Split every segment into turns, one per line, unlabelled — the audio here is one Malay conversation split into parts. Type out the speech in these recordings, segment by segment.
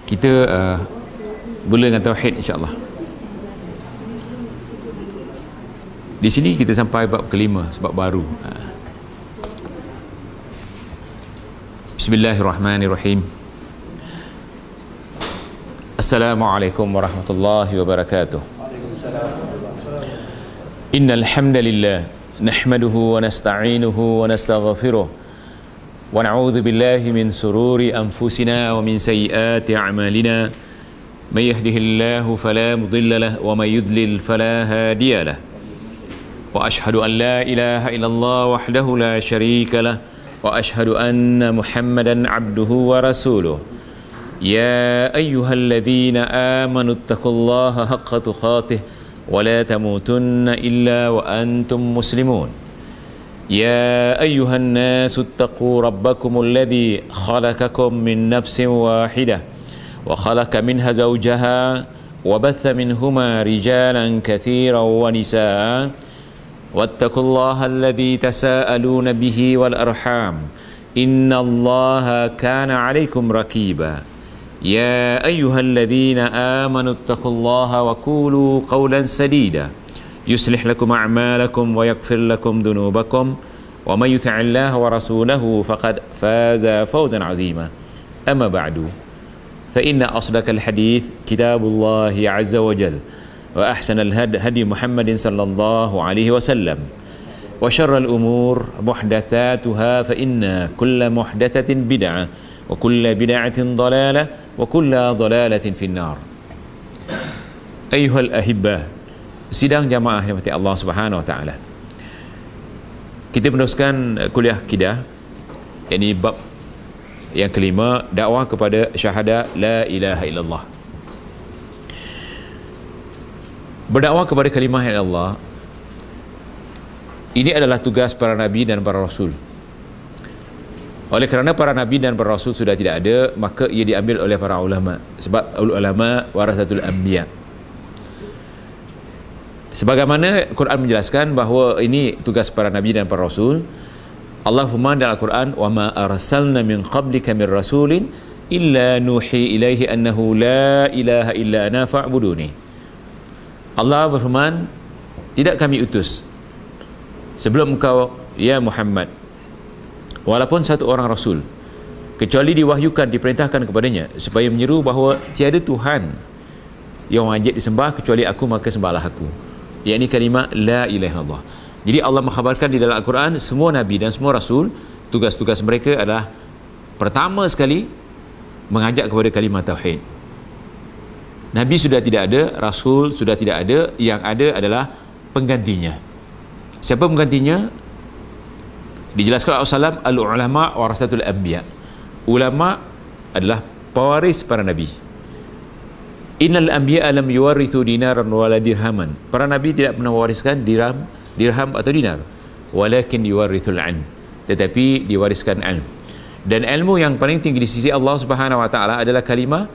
Kita mula dengan tauhid, insya-Allah. Di sini kita sampai bab kelima, sebab baru. Bismillahirrahmanirrahim. Assalamualaikum warahmatullahi wabarakatuh. Innal hamdalillah nahmaduhu wa nasta'inuhu wa nastaghfiruh. ونعوذ بالله من سرور أنفسنا ومن سيئات أعمالنا من يهده الله فلا مضل له ومن يضلل فلا هادي له وأشهد أن لا إله إلا الله وحده لا شريك له وأشهد أن محمدا عبده ورسوله يا أيها الذين آمنوا اتقوا الله حق تقاته ولا تموتن إلا وأنتم مسلمون يا أيها الناس اتقوا ربكم الذي خلقكم من نفس واحدة وخلق منها زوجها وبث منهما رجالا كثيرا ونساء واتقوا الله الذي تساءلون به والأرحام إن الله كان عليكم رقيبا يا أيها الذين آمنوا اتقوا الله وقولوا قولا سديدا يصلح لكم أعمالكم ويغفر لكم ذنوبكم ومن يطع الله ورسوله فقد فاز فوزا عظيما أما بعد فإن أصدق الحديث كتاب الله عز وجل وأحسن الهدي محمد صلى الله عليه وسلم وشر الأمور محدثاتها فإن كل محدثة بدعة وكل بدعة ضلالة وكل ضلالة في النار. أيها الأحبة, sidang jamaah yang dirahmati Allah Subhanahu wa taala. Kita meneruskan kuliah akidah, yakni bab yang kelima, dakwah kepada syahadah la ilaha illallah. Berdakwah kepada kalimah Allah ini adalah tugas para nabi dan para rasul. Oleh kerana para nabi dan para rasul sudah tidak ada, maka ia diambil oleh para ulama, sebab ulama warasatul anbiya. Sebagaimana Quran menjelaskan bahawa ini tugas para nabi dan para rasul. Allah firman dalam Al-Quran, "Wa ma arsalna min qablika min rasulin illa nuhi ilaihi annahu la ilaha illa ana fa'buduni." Allah berfirman, tidak kami utus sebelum engkau ya Muhammad walaupun satu orang rasul kecuali diwahyukan, diperintahkan kepadanya supaya menyeru bahawa tiada Tuhan yang wajib disembah kecuali aku, maka sembahlah aku, yakni kalimah la ilaha illallah. Jadi Allah mengkhabarkan di dalam Al-Quran, semua nabi dan semua rasul, tugas-tugas mereka adalah pertama sekali mengajak kepada kalimah tauhid. Nabi sudah tidak ada, rasul sudah tidak ada, yang ada adalah penggantinya. Siapa penggantinya? Dijelaskan oleh Rasulullah, al-ulama warasatul anbiya. Ulama adalah pewaris para nabi. Innal anbiya lam yuwarithu dinaran wala dirhaman. Para nabi tidak pernah mewariskan dirham atau dinar, walakin yuwarithul ilm, tetapi diwariskan ilmu. Dan ilmu yang paling tinggi di sisi Allah Subhanahu wa taala adalah kalimah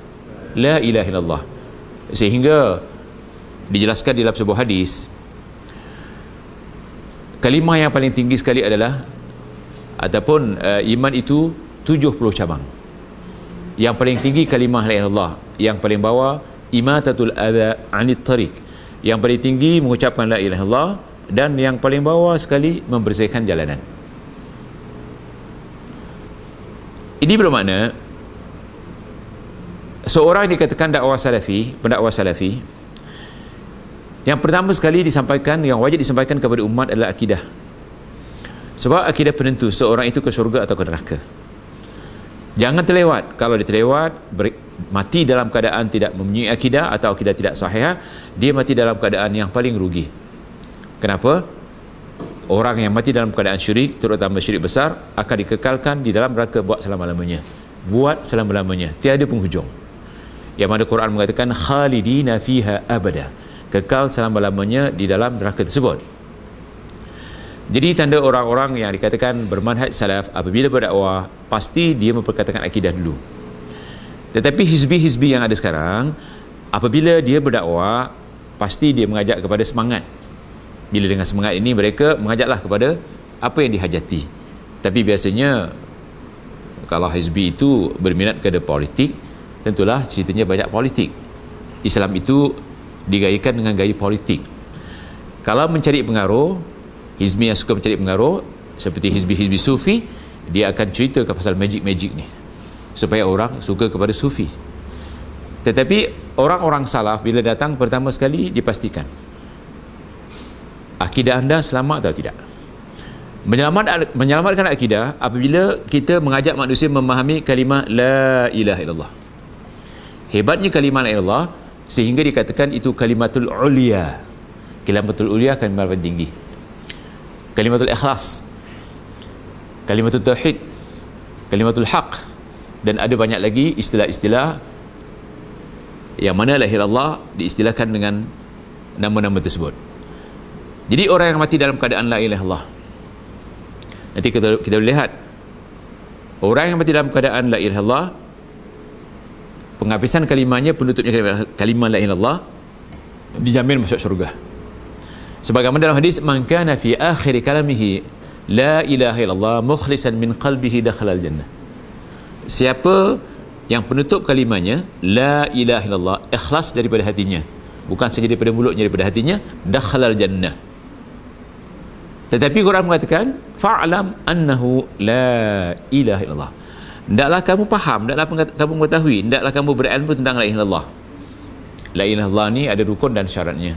la ilaha illallah. Sehingga dijelaskan dalam sebuah hadis, kalimah yang paling tinggi sekali adalah ataupun iman itu 70 cabang. Yang paling tinggi kalimah la ilaha illallah, yang paling bawah imatatul adza 'anit tariq, yang paling tinggi mengucapkan la ilaha illallah, dan yang paling bawah sekali membersihkan jalanan. Ini bermakna seorang dikatakan dakwah salafi, pendakwah salafi, yang pertama sekali disampaikan, yang wajib disampaikan kepada umat adalah akidah. Sebab akidah penentu seorang itu ke syurga atau ke neraka. Jangan terlewat. Kalau dia terlewat, mati dalam keadaan tidak mempunyai akidah atau akidah tidak sahih, dia mati dalam keadaan yang paling rugi. Kenapa? Orang yang mati dalam keadaan syirik, terutama syirik besar, akan dikekalkan di dalam neraka buat selama-lamanya. Buat selama-lamanya, tiada penghujung. Yang mana Quran mengatakan khalidina fiha abada, kekal selama-lamanya di dalam neraka tersebut. Jadi tanda orang-orang yang dikatakan bermanhaj salaf, apabila berdakwah pasti dia memperkatakan akidah dulu. Tetapi hizbi-hizbi yang ada sekarang, apabila dia berdakwah pasti dia mengajak kepada semangat. Bila dengan semangat ini mereka mengajaklah kepada apa yang dihajati. Tapi biasanya kalau hizbi itu berminat kepada politik, tentulah ceritanya banyak politik. Islam itu digayakan dengan gaya politik. Kalau mencari pengaruh, hizbi yang suka mencari pengaruh seperti hizbi-hizbi sufi, dia akan cerita pasal magic-magic ni supaya orang suka kepada sufi. Tetapi orang-orang salaf bila datang pertama sekali dipastikan akidah anda selamat atau tidak. Menyelamatkan akidah apabila kita mengajak manusia memahami kalimah la ilaha illallah. Hebatnya kalimah la ilaha illallah sehingga dikatakan itu kalimatul ulia. Kalimatul ulia kalimah paling tinggi. Kalimatul ikhlas, kalimatul tauhid, kalimatul haq, dan ada banyak lagi istilah-istilah yang mana la ilaha illallah diistilahkan dengan nama-nama tersebut. Jadi orang yang mati dalam keadaan la ilaha illallah, nanti kita lihat orang yang mati dalam keadaan la ilaha illallah, penghabisan kalimahnya, penutupnya kalimah la ilaha illallah, dijamin masuk syurga. Sebagaimana dalam hadis, man kana fi akhir kalamihi la ilaha illallah mukhlisan min qalbihi dakhala al-jannah. Siapa yang penutup kalimahnya la ilaha illallah, ikhlas daripada hatinya, bukan saja daripada mulutnya, daripada hatinya, dakhala al-jannah. Tetapi Quran mengatakan fa'lam annahu la ilaha illallah. Hendaklah kamu faham, hendaklah kamu mengetahui, hendaklah kamu berilmu tentang la ilaha illallah. La ilaha illallah ni ada rukun dan syaratnya.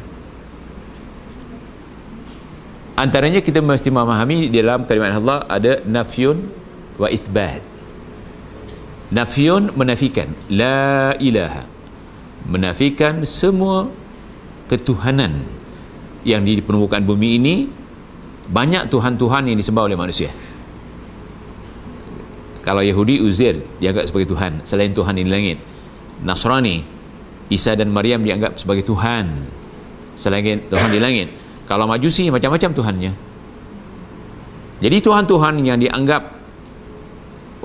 Antaranya kita mesti memahami di dalam kalimat Allah ada nafyun wa itsbat. Nafyun menafikan, la ilaha menafikan semua ketuhanan yang di permukaan bumi ini. Banyak tuhan-tuhan yang disembah oleh manusia. Kalau Yahudi, Uzair dianggap sebagai Tuhan selain Tuhan di langit. Nasrani, Isa dan Maryam dianggap sebagai Tuhan selain Tuhan di langit. Kalau Majusi, macam-macam Tuhannya. Jadi Tuhan-Tuhan yang dianggap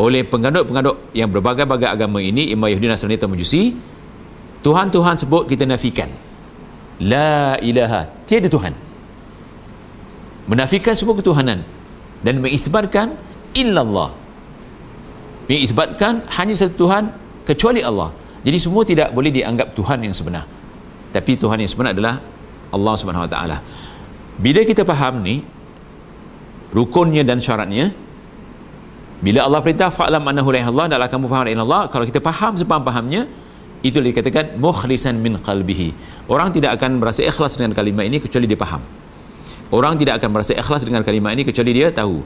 oleh pengadut-pengadut yang berbagai-bagai agama ini, imam Yahudi, Nasrani atau Majusi, Tuhan-Tuhan sebut kita nafikan. La ilaha, tiada Tuhan. Menafikan semua ketuhanan dan mengisbatkan illallah, mengisbatkan hanya satu Tuhan kecuali Allah. Jadi semua tidak boleh dianggap Tuhan yang sebenar, tapi Tuhan yang sebenar adalah Allah Subhanahu Wa Taala. Bila kita faham ni rukunnya dan syaratnya, bila Allah perintah fa'lam annahu la ilaha illallah, adalah kamu faham la ilaha illallah, kalau kita faham sepaham-pahamnya, itu dikatakan mukhlisan min qalbihi. Orang tidak akan merasa ikhlas dengan kalimah ini kecuali dia faham. Orang tidak akan merasa ikhlas dengan kalimah ini kecuali dia tahu.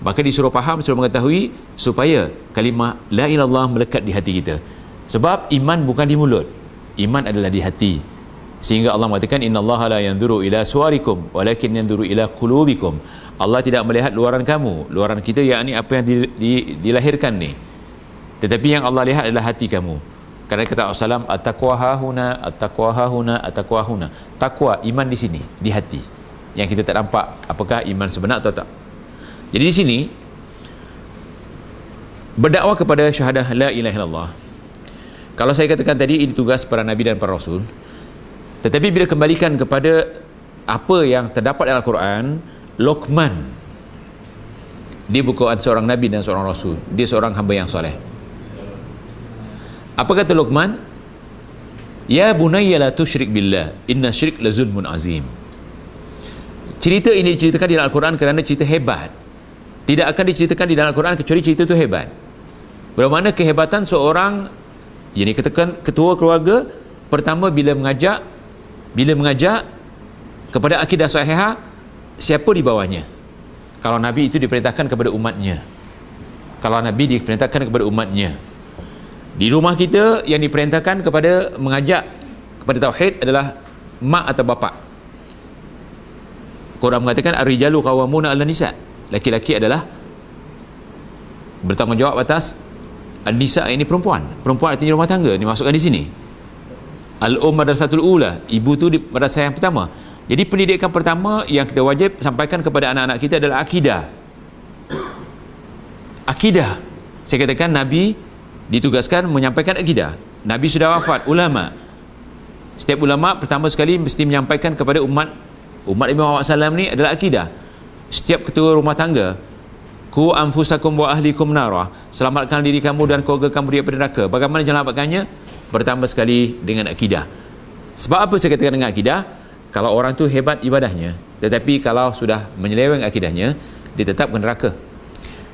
Maka disuruh faham, disuruh mengetahui supaya kalimah la ilaha illallah melekat di hati kita. Sebab iman bukan di mulut, iman adalah di hati. Sehingga Allah mengatakan innallaha la yanzuru ila suwarikum walakin yanzuru ila qulubikum. Allah tidak melihat luaran kamu, luaran kita, yakni apa yang dilahirkan ni. Tetapi yang Allah lihat adalah hati kamu. Kerana kata Rasulullah, at-taqwa hahuna, at-taqwa hahuna, at-taqwa hahuna. Takwa, iman di sini, di hati. Yang kita tak nampak apakah iman sebenar atau tak. Jadi di sini berdakwah kepada syahadah la ilaha illallah. Kalau saya katakan tadi ini tugas para nabi dan para rasul, tetapi bila kembalikan kepada apa yang terdapat dalam Al-Quran, Luqman, dia bukan seorang nabi dan seorang rasul, dia seorang hamba yang soleh. Apa kata Luqman? Ya bunayya la tusyrik billah, inna syirik la zulmun azim. Cerita ini diceritakan di dalam Al-Quran kerana cerita hebat. Tidak akan diceritakan di dalam Al-Quran kecuali cerita itu hebat. Bermakna kehebatan seorang yang dikatakan ketua keluarga pertama bila mengajak kepada akidah sahihah, siapa di bawahnya? Kalau Nabi itu diperintahkan kepada umatnya. Kalau Nabi diperintahkan kepada umatnya. Di rumah kita yang diperintahkan kepada mengajak kepada tauhid adalah mak atau bapa. Quran mengatakan ar-rijalu qawwamuna 'alan nisa. Laki-laki adalah bertanggungjawab atas an-nisa, ini perempuan. Perempuan artinya rumah tangga, dimasukkan di sini. Madrasatul ula, ibu tu di madrasah yang pertama. Jadi pendidikan pertama yang kita wajib sampaikan kepada anak-anak kita adalah akidah. Akidah. Saya katakan Nabi ditugaskan menyampaikan akidah. Nabi sudah wafat, ulama. Setiap ulama pertama sekali mesti menyampaikan kepada umat Nabi Muhammad SAW ni adalah akidah. Setiap ketua rumah tangga, Ku anfusakum wa ahlikum nara. Selamatkan diri kamu dan keluarga kamu daripada neraka. Bagaimana cara selamatkannya? Pertama sekali dengan akidah. Sebab apa saya katakan dengan akidah? Kalau orang tu hebat ibadahnya, tetapi kalau sudah menyeleweng akidahnya, dia tetap ke neraka.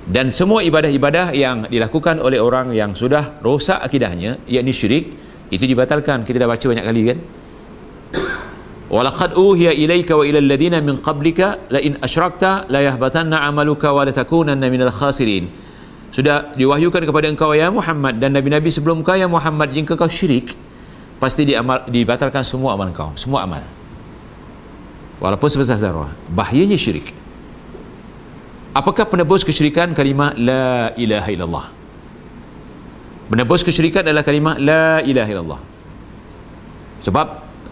Dan semua ibadah-ibadah yang dilakukan oleh orang yang sudah rosak akidahnya, yakni syirik, itu dibatalkan. Kita dah baca banyak kali kan? Walaqad uhiya ilaika wa ilal ladina min qablika la in asyrakta la yahbatanna amaluka wa la takunanna minal khasirin. Sudah diwahyukan kepada engkau ya Muhammad dan nabi-nabi sebelum kau ya Muhammad, jika kau syirik pasti dibatalkan semua amal kau, semua amal. Walaupun sebesar zarah. Bahayanya syirik. Apakah penebus kesyirikan? Kalimah la ilaha illallah. Penebus kesyirikan adalah kalimah la ilaha illallah. Sebab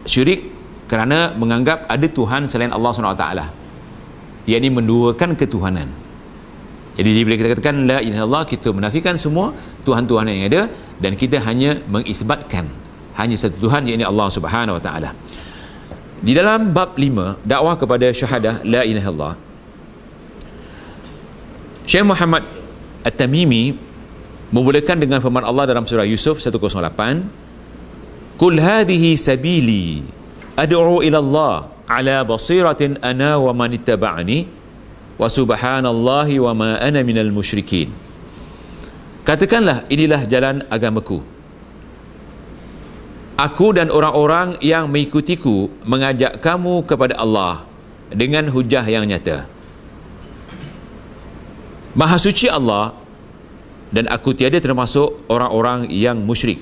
syirik kerana menganggap ada Tuhan selain Allah SWT, yakni menduakan ketuhanan. Jadi bila kita katakan la ilaha illallah, kita menafikan semua Tuhan-Tuhan yang ada dan kita hanya mengisbatkan hanya satu Tuhan, yakni Allah Subhanahu Wa Taala. Di dalam bab 5 dakwah kepada syahadah la ilaha illallah, Syekh Muhammad At-Tamimi memulakan dengan firman Allah dalam surah Yusuf 108, Qul hadhihi sabili ad'u ila Allah ala basiratin ana wa man ittaba'ani wa subhanallahi wa ma ana minal musyrikin. Katakanlah, inilah jalan agamaku. Aku dan orang-orang yang mengikutiku mengajak kamu kepada Allah dengan hujah yang nyata. Maha suci Allah dan aku tiada termasuk orang-orang yang musyrik.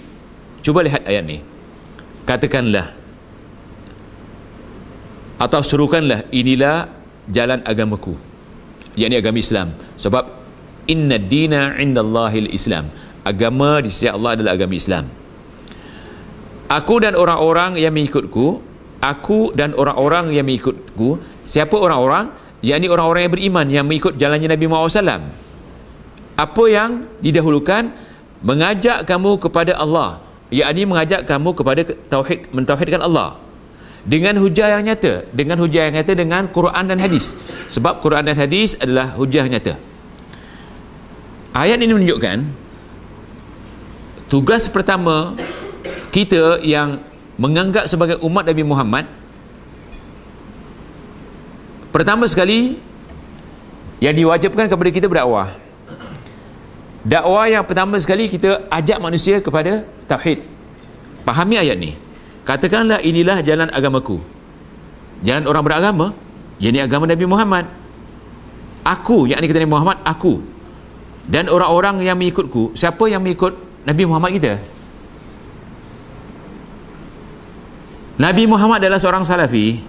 Cuba lihat ayat ni. Katakanlah atau serukanlah, inilah jalan agamaku, yakni agama Islam. Sebab inna dina indallahil Islam, agama di sisi Allah adalah agama Islam. Aku dan orang-orang yang mengikutku, aku dan orang-orang yang mengikutku. Siapa orang-orang? Yakni orang-orang yang beriman, yang mengikut jalannya Nabi Muhammad SAW. Apa yang didahulukan? Mengajak kamu kepada Allah, yakni mengajak kamu kepada tauhid, mentauhidkan Allah dengan hujah yang nyata, dengan hujah yang nyata dengan Quran dan hadis. Sebab Quran dan hadis adalah hujah nyata. Ayat ini menunjukkan tugas pertama kita yang menganggap sebagai umat Nabi Muhammad, pertama sekali yang diwajibkan kepada kita berdakwah. Dakwah yang pertama sekali kita ajak manusia kepada tauhid. Fahami ayat ni. Katakanlah, inilah jalan agamaku. Jalan orang beragama, yakni agama Nabi Muhammad. Aku, yakni kata Nabi Muhammad, aku dan orang-orang yang mengikutku. Siapa yang mengikut Nabi Muhammad kita? Nabi Muhammad adalah seorang salafi.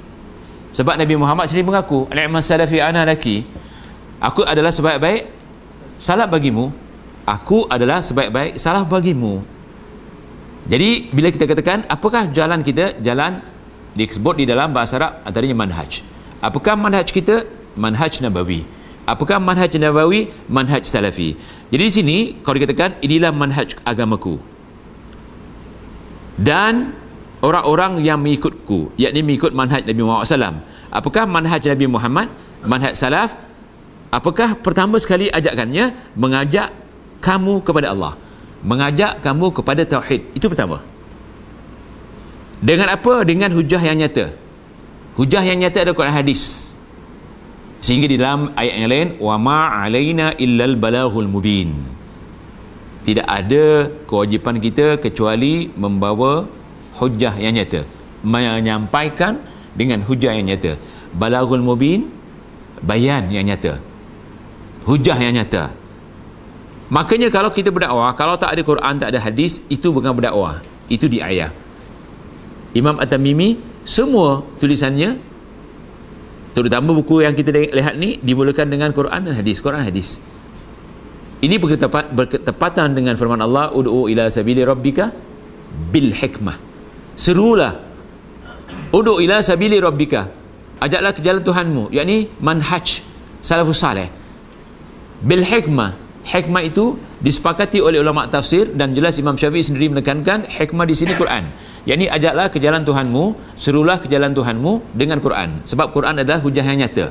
Sebab Nabi Muhammad sendiri mengaku, ni'mas salafi ana laki. Aku adalah sebaik-baik salaf bagimu. Aku adalah sebaik-baik salaf bagimu. Jadi bila kita katakan apakah jalan kita, jalan disebut di dalam bahasa Arab antaranya manhaj. Apakah manhaj kita? Manhaj Nabawi. Apakah manhaj Nabawi? Manhaj Salafi. Jadi di sini kalau dikatakan inilah manhaj agamaku dan orang-orang yang mengikutku, yakni mengikut manhaj Nabi Muhammad SAW. Apakah manhaj Nabi Muhammad? Manhaj Salaf. Apakah pertama sekali ajakannya? Mengajak kamu kepada Allah, mengajak kamu kepada tauhid. Itu pertama. Dengan apa? Dengan hujah yang nyata. Hujah yang nyata ada Quran hadis. Sehingga di dalam ayat yang lain, wa ma alaina illal balaghul mubin. Tidak ada kewajipan kita kecuali membawa hujah yang nyata, menyampaikan dengan hujah yang nyata. Balaghul mubin, bayan yang nyata, hujah yang nyata. Makanya kalau kita berdakwah, kalau tak ada Quran, tak ada hadis, itu bukan berdakwah, itu diayah. Imam At-Tamimi semua tulisannya, terutama buku yang kita lihat ni, dimulakan dengan Quran dan hadis, Quran hadis. Ini bertepatan dengan firman Allah, ud'u ila sabili rabbika bil hikmah. Serulah, ud'u ila sabili rabbika, ajaklah ke jalan Tuhanmu, yakni manhaj salafus salih, bil hikmah. Hikmah itu disepakati oleh ulama tafsir dan jelas Imam Syafi'i sendiri menekankan hikmah di sini Quran. yakni ajaklah ke jalan Tuhanmu, serulah ke jalan Tuhanmu dengan Quran. Sebab Quran adalah hujah yang nyata.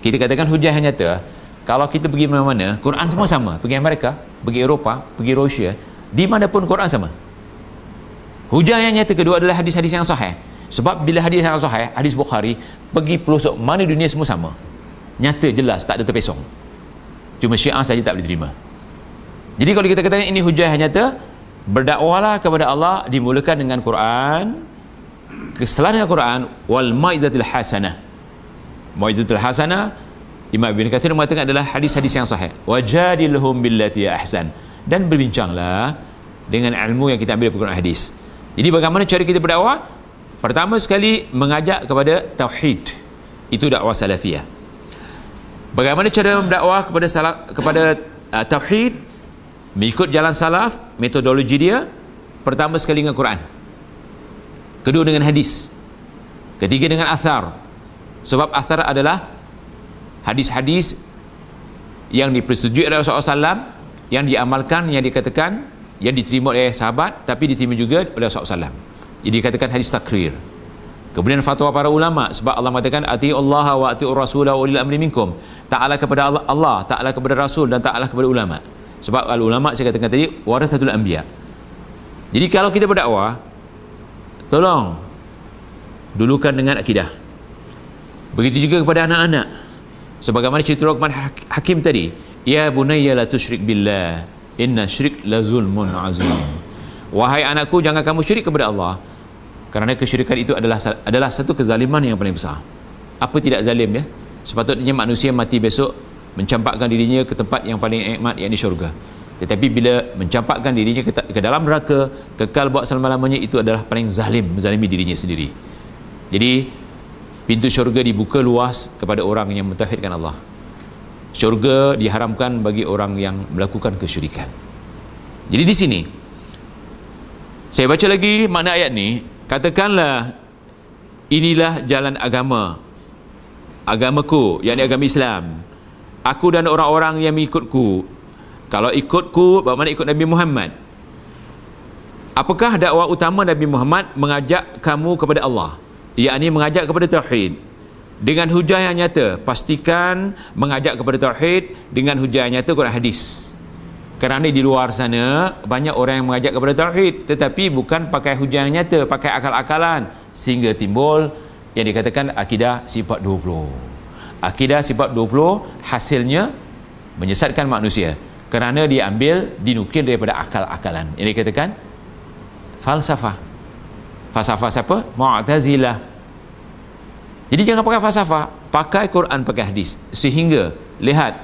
Kita katakan hujah yang nyata. Kalau kita pergi mana-mana, Quran semua sama. Pergi Amerika, pergi Eropah, pergi Rusia, di mana pun Quran sama. Hujah yang nyata kedua adalah hadis-hadis yang sahih. Sebab bila hadis yang sahih, hadis Bukhari, pergi pelosok mana dunia semua sama. Nyata, jelas, tak ada terpesong. Cuma Syiah saja tak boleh terima. Jadi kalau kita katakan ini hujah yang nyata, berdakwalah kepada Allah dimulakan dengan Quran, kesalahan dengan Quran, wal maidatul hasanah. Maidatul hasanah, Imam Ibn Katsir mengatakan adalah hadis-hadis yang sahih. Wajadilhum billati ahsan, dan berbincanglah dengan ilmu yang kita ambil dari Quran hadis. Jadi bagaimana cara kita berdakwah? Pertama sekali mengajak kepada tauhid. Itu dakwah salafiyah. Bagaimana cara berdakwah kepada tauhid? Mengikut jalan salaf, metodologi dia. Pertama sekali dengan Quran, kedua dengan hadis, ketiga dengan athar. Sebab athar adalah hadis-hadis yang dipersetujui oleh Rasulullah SAW, yang diamalkan, yang dikatakan, yang diterima oleh sahabat, tapi diterima juga oleh Rasulullah SAW. Jadi dikatakan hadis takrir. Kemudian fatwa para ulama, sebab Allah mengatakan atiullaha wa atiur rasulah wa ulil amri minkum. Taatlah kepada Allah, taatlah kepada Rasul, dan taatlah kepada ulama. Sebab ulama saya katakan tadi warathatul anbiya. Jadi kalau kita berdakwah, tolong dulukan dengan akidah. Begitu juga kepada anak-anak. Sebagaimana cerita Luqman Hakim tadi, ya bunayya la tusyrik billah, inna syirk la zulmun azim. Wahai anakku, jangan kamu syirik kepada Allah, kerana kesyirikan itu adalah satu kezaliman yang paling besar. Apa tidak zalim ya? Sepatutnya manusia mati besok mencampakkan dirinya ke tempat yang paling nikmat, yakni syurga. Tetapi bila mencampakkan dirinya ke dalam neraka, kekal buat selama-lamanya, itu adalah paling zalim, menzalimi dirinya sendiri. Jadi pintu syurga dibuka luas kepada orang yang mentauhidkan Allah. Syurga diharamkan bagi orang yang melakukan kesyirikan. Jadi di sini saya baca lagi makna ayat ni. Katakanlah, inilah jalan agamaku, yakni agama Islam. Aku dan orang-orang yang mengikutku. Kalau ikutku, bagaimana ikut Nabi Muhammad? Apakah dakwah utama Nabi Muhammad? Mengajak kamu kepada Allah, yakni mengajak kepada tauhid dengan hujah yang nyata. Pastikan mengajak kepada tauhid dengan hujah yang nyata, Quran hadis. Kerana di luar sana banyak orang yang mengajak kepada tauhid, tetapi bukan pakai hujah yang nyata, pakai akal-akalan, sehingga timbul yang dikatakan akidah sifat 20. Akidah sifat 20 hasilnya menyesatkan manusia, kerana diambil, dinukil daripada akal-akalan. Yang dikatakan falsafah. Falsafah siapa? Mu'tazilah. Jadi jangan pakai falsafah, pakai Quran, pakai hadis, sehingga lihat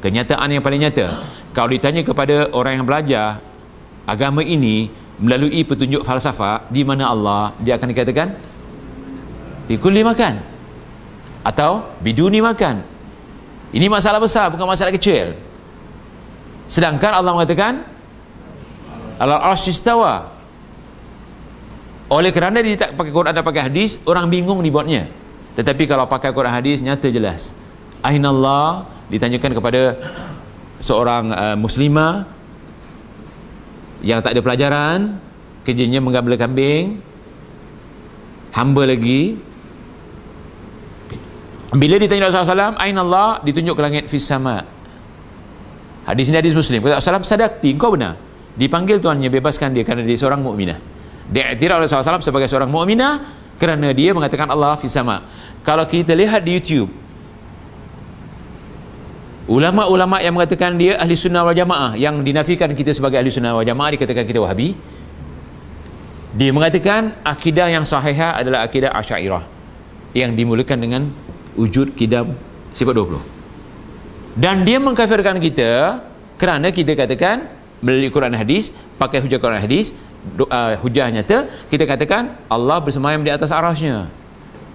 kenyataan yang paling nyata. Kalau ditanya kepada orang yang belajar agama ini melalui petunjuk falsafah, di mana Allah, dia akan dikatakan fi kulli makan atau biduni makan. Ini masalah besar, bukan masalah kecil. Sedangkan Allah mengatakan alal arsy istawa. Oleh kerana dia tak pakai Quran dan pakai hadis, orang bingung dibuatnya. Tetapi kalau pakai Quran hadis, nyata jelas. Ainallah, ditanyakan kepada seorang muslimah yang tak ada pelajaran, kerjanya menggembala kambing, hamba lagi. Bila ditanya Rasulullah SAW, Ainallah, ditunjuk ke langit, fis sama. Hadis ini hadis Muslim. Kata Rasulullah, sadaqti, engkau benar. Dipanggil tuannya, bebaskan dia kerana dia seorang mukminah. Dia iktiraf oleh Rasulullah SAW sebagai seorang mukminah kerana dia mengatakan Allah fis sama. Kalau kita lihat di YouTube, ulama-ulama yang mengatakan dia ahli sunnah wal jamaah, yang dinafikan kita sebagai ahli sunnah wal jamaah, dikatakan kita wahabi. Dia mengatakan akidah yang sahihah adalah akidah Asy'ariyah, yang dimulakan dengan wujud kidam sifat 20. Dan dia mengkafirkan kita kerana kita katakan melalui Quran hadis, pakai hujah Quran hadis, hujah nyata, kita katakan Allah bersemayam di atas arasnya.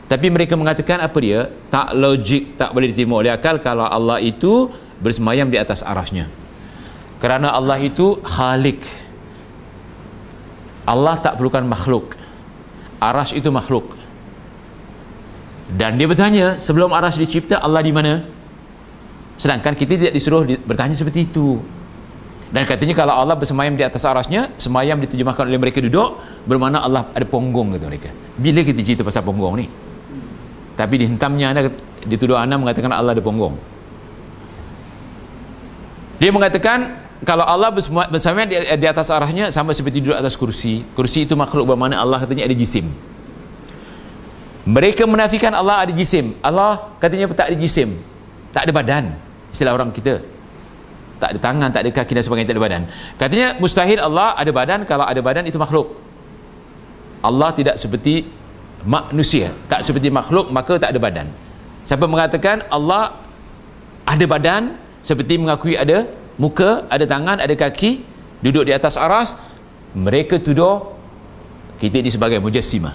Tapi mereka mengatakan apa dia? Tak logik, tak boleh diterima oleh akal kalau Allah itu bersemayam di atas arasnya. Kerana Allah itu khalik. Allah tak perlukan makhluk. Aras itu makhluk. Dan dia bertanya, sebelum aras dicipta, Allah di mana? Sedangkan kita tidak disuruh bertanya seperti itu. Dan katanya kalau Allah bersemayam di atas arasnya, semayam diterjemahkan oleh mereka duduk, bermakna Allah ada ponggong, kata mereka. Bila kita cerita pasal ponggong ni? Tapi dihentamnya anda, dituduh anda mengatakan Allah ada ponggong. Dia mengatakan kalau Allah bersama di atas arahnya sama seperti duduk atas kursi. Kursi itu makhluk, bermakna Allah katanya ada jisim. Mereka menafikan Allah ada jisim. Allah katanya tak ada jisim, tak ada badan. Istilah orang kita, tak ada tangan, tak ada kaki dan sebagainya, tak ada badan. Katanya mustahil Allah ada badan. Kalau ada badan itu makhluk. Allah tidak seperti manusia, tak seperti makhluk, maka tak ada badan. Siapa mengatakan Allah ada badan, seperti mengakui ada muka, ada tangan, ada kaki, duduk di atas aras, mereka tuduh kita ini sebagai mujassimah.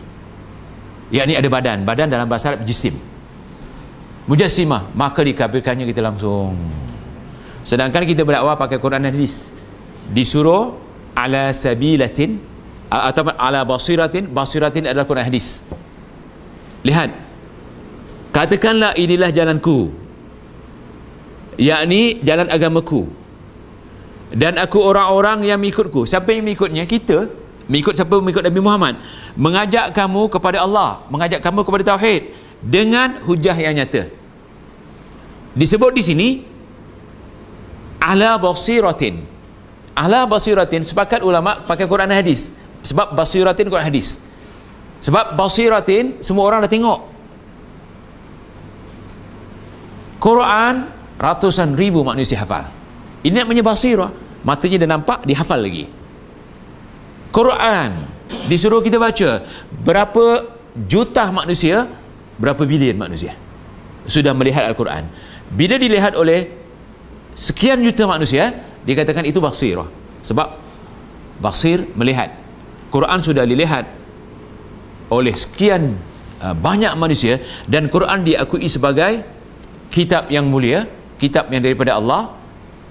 Yakni ada badan. Badan dalam bahasa Arab jisim. Mujassimah, maka dikafirkannya kita langsung. Sedangkan kita berdakwah pakai Quran dan hadis. Disuruh ala sabilatin atau ala basiratin. Basiratin adalah Quran hadis. Lihat, katakanlah inilah jalanku, yakni jalan agamaku, dan aku orang-orang yang mengikutku. Siapa yang mengikutnya? Kita mengikut siapa? Mengikut Nabi Muhammad. Mengajak kamu kepada Allah, mengajak kamu kepada tauhid dengan hujah yang nyata. Disebut di sini ala basiratin. Ala basiratin, sepakat ulama pakai Quran dan hadis. Sebab basiratin Quran hadis. Sebab basiratin semua orang dah tengok. Quran ratusan ribu manusia hafal. Ini namanya basirah. Matanya dah nampak, dihafal lagi. Quran disuruh kita baca. Berapa juta manusia, berapa bilion manusia sudah melihat Al-Quran. Bila dilihat oleh sekian juta manusia, dikatakan itu basirah. Sebab basir, melihat. Quran sudah dilihat oleh sekian banyak manusia, dan Quran diakui sebagai kitab yang mulia, kitab yang daripada Allah,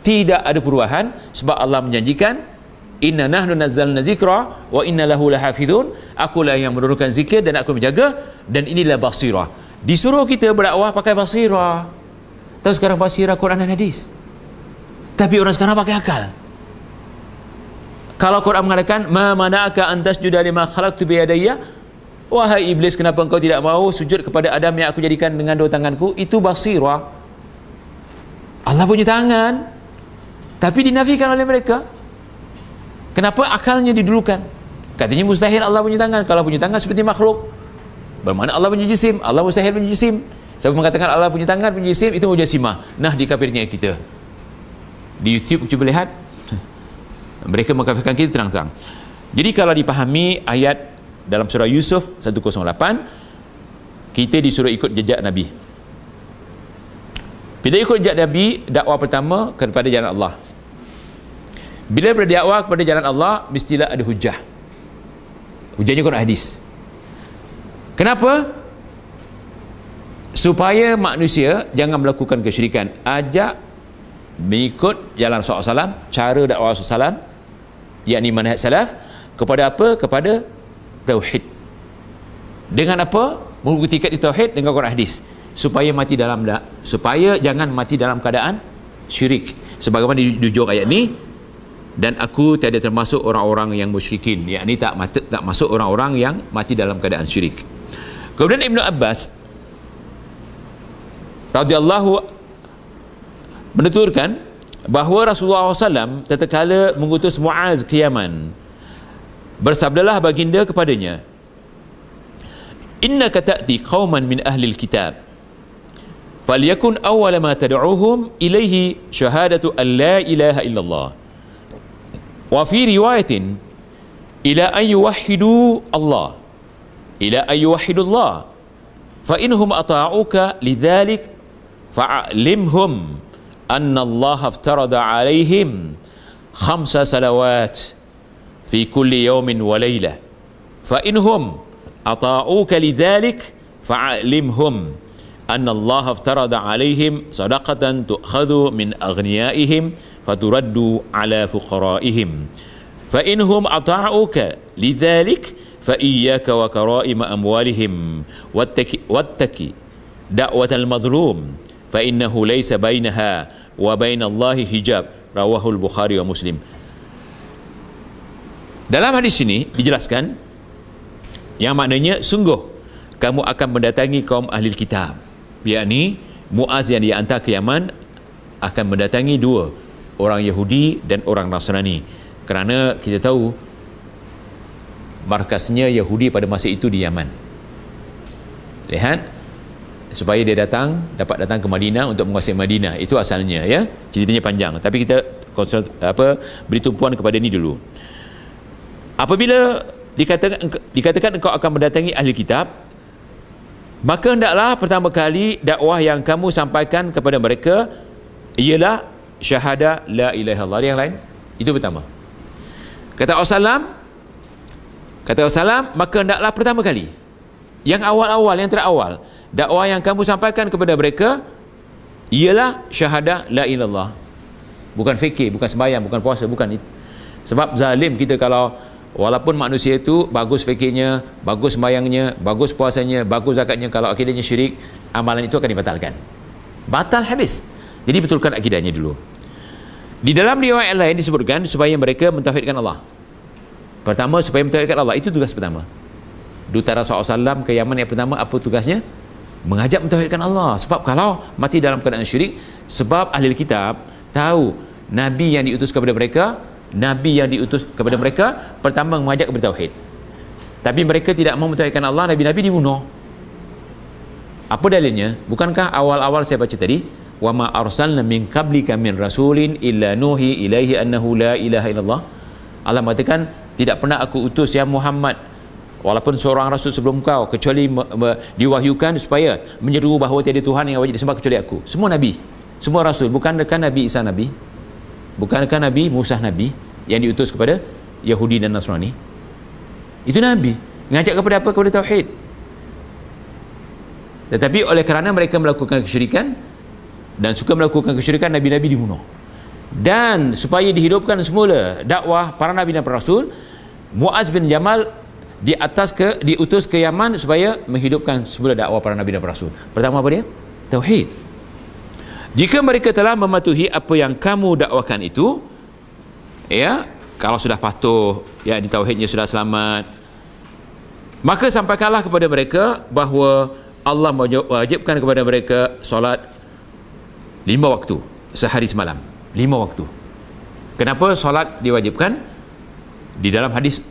tidak ada perubahan. Sebab Allah menjanjikan, inna nahnu nazzalna zikra wa inna lahu lahafizun, akulah yang menurunkan zikir dan aku menjaga, dan inilah basirah. Disuruh kita berdakwah pakai basirah. Tahu sekarang basirah Quran dan hadis, tapi orang sekarang pakai akal. Kalau Quran mengatakan ma mana'aka an tasjuda lima khalaqtu bi yadayya, wahai iblis, kenapa engkau tidak mau sujud kepada Adam yang aku jadikan dengan dua tanganku? Itu basirah. Allah punya tangan, tapi dinafikan oleh mereka. Kenapa? Akalnya didulukan. Katanya mustahil Allah punya tangan. Kalau punya tangan seperti makhluk, bermakna Allah punya jisim. Allah mustahil punya jisim. Siapa mengatakan Allah punya tangan, punya jisim, itu mujassimah. Nah, dikafirnya kita. Di YouTube cuba lihat, mereka mengkafirkan kita terang-terang. Jadi kalau dipahami ayat dalam surah Yusuf 108, kita disuruh ikut jejak Nabi. Bila ikut jejak Nabi, dakwah pertama kepada jalan Allah. Bila berdakwah kepada jalan Allah, mestilah ada hujah. Hujahnya Quran hadis. Kenapa? Supaya manusia jangan melakukan kesyirikan. Ajak mengikut jalan Rasulullah SAW, cara dakwah Rasulullah SAW, yakni manhaj salaf, kepada apa? Kepada tauhid. Dengan apa? Membuktikan itu tauhid dengan Quran hadis. Supaya supaya jangan mati dalam keadaan syirik. Sebagaimana di hujung ayat ni, dan aku tiada termasuk orang-orang yang musyrikin, yakni tak masuk orang-orang yang mati dalam keadaan syirik. Kemudian Ibnu Abbas radhiyallahu menuturkan bahawa Rasulullah SAW tatkala mengutus Muaz ke Yaman, bersabdalah baginda kepadanya, innaka ta'ti qauman min ahli alkitab, falyakun awwala ma tad'uuhum ilaihi syahadatu an la ilaha illallah, wa fi riwayatin ila an yuwahhidu Allah, ila an yuwahhidu Allah, fa inhum ata'uka lidzalik fa'alimhum anna Allah aftarada alaihim 5 salawat fi kulli yawmin wa laylah, fa inhum ata'uka lidzalik fa'alimhum anna Allah aftarada alaihim sadaqatan tu'khadhu min aghniyaihim faturaddu ala fuqaraihim, fa inhum ata'uka lidzalik fa iyyaka wa karaima amwalihim wattaki da'watal madlum fa innahu laysa bainaha wa bainallahi hijab, rawahul Bukhari wa Muslim. Dalam hadis ini dijelaskan yang maknanya sungguh kamu akan mendatangi kaum ahli kitab, yakni Muaz yang dihantar ke Yaman akan mendatangi dua orang Yahudi dan orang Nasrani, kerana kita tahu markasnya Yahudi pada masa itu di Yaman. Lihat, supaya dia dapat datang ke Madinah untuk menguasai Madinah, itu asalnya, ya. Ceritanya panjang, tapi kita beri tumpuan kepada ini dulu. Apabila dikatakan engkau akan mendatangi ahli kitab, maka hendaklah pertama kali dakwah yang kamu sampaikan kepada mereka ialah syahadah la ilaha illallah. Yang lain itu pertama. Kata Rasulullah, maka hendaklah pertama kali, yang awal-awal, yang terawal, dakwah yang kamu sampaikan kepada mereka ialah syahadah la ilaha illallah. Bukan fikir, bukan sembahyang, bukan puasa, bukan itu. Sebab zalim kita kalau walaupun manusia itu bagus fikirnya, bagus sembahyangnya, bagus puasanya, bagus zakatnya, kalau akidahnya syirik, amalan itu akan dibatalkan. Batal habis. Jadi betulkan akidahnya dulu. Di dalam riwayat lain disebutkan supaya mereka mentauhidkan Allah. Pertama, supaya mentauhidkan Allah, itu tugas pertama. Duta Rasulullah SAW ke Yaman yang pertama, apa tugasnya? Mengajak mentauhidkan Allah. Sebab kalau mati dalam keadaan syirik, sebab ahli kitab tahu Nabi yang diutus kepada mereka, pertama mengajak kepada tauhid. Tapi mereka tidak mau mentauhidkan Allah, Nabi-Nabi dibunuh. Apa dalilnya? Bukankah awal-awal saya baca tadi, wa ma arsalna min qablika min rasulin illa nuhi ilaihi annahu la ilaha illallah. Allah mengatakan, tidak pernah aku utus ya Muhammad, walaupun seorang rasul sebelum kau, kecuali diwahyukan supaya menyeru bahawa tiada Tuhan yang wajib disembah kecuali aku. Semua Nabi, semua Rasul. Bukankah Nabi Isa Nabi? Bukankah Nabi Musa Nabi yang diutus kepada Yahudi dan Nasrani? Itu Nabi. Ngajak kepada apa? Kepada Tauhid. Tetapi oleh kerana mereka melakukan kesyirikan dan suka melakukan kesyirikan, Nabi-Nabi dibunuh. Dan supaya dihidupkan semula dakwah para Nabi dan para Rasul, Muaz bin Jamal diutus ke Yaman supaya menghidupkan semula dakwah para Nabi dan para Rasul. Pertama apa dia? Tauhid. Jika mereka telah mematuhi apa yang kamu dakwakan itu, ya, kalau sudah patuh, ya, di tauhidnya sudah selamat, maka sampaikanlah kepada mereka bahawa Allah mewajibkan kepada mereka solat 5 waktu sehari semalam. 5 waktu. Kenapa solat diwajibkan? Di dalam hadis